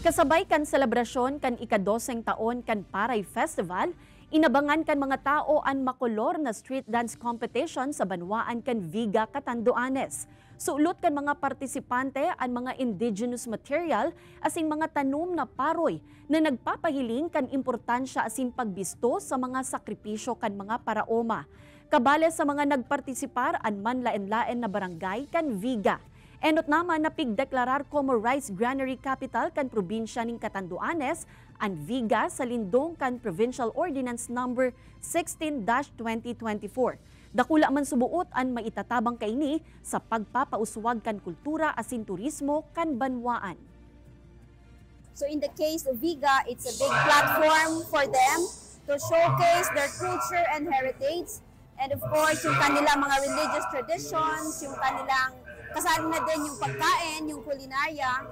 Kasabay kan selebrasyon kan ika-12 taon kan Paray Festival, inabangan kan mga tao ang makolor na street dance competition sa Banwaan kan Viga, Catanduanes. Suulot kan mga partisipante ang mga indigenous material asing mga tanom na paroy na nagpapahiling kan importansya asin pagbisto sa mga sakripisyo kan mga paraoma. Kabale sa mga nagpartisipar ang manlaen-laen na barangay kan Viga. Enot naman na pigdeklarar como rice granary capital kan probinsya ning Catanduanes ang Viga sa lindong kan Provincial Ordinance Number 16-2024. Dakula man subuot ang maitatabang kaini sa pagpapauswag kan kultura asin turismo kan Banwaan. So in the case of Viga, it's a big platform for them to showcase their culture and heritage. And of course, yung kanilang mga religious traditions, yung kanilang kasama na din yung pagkain, yung kulinarya.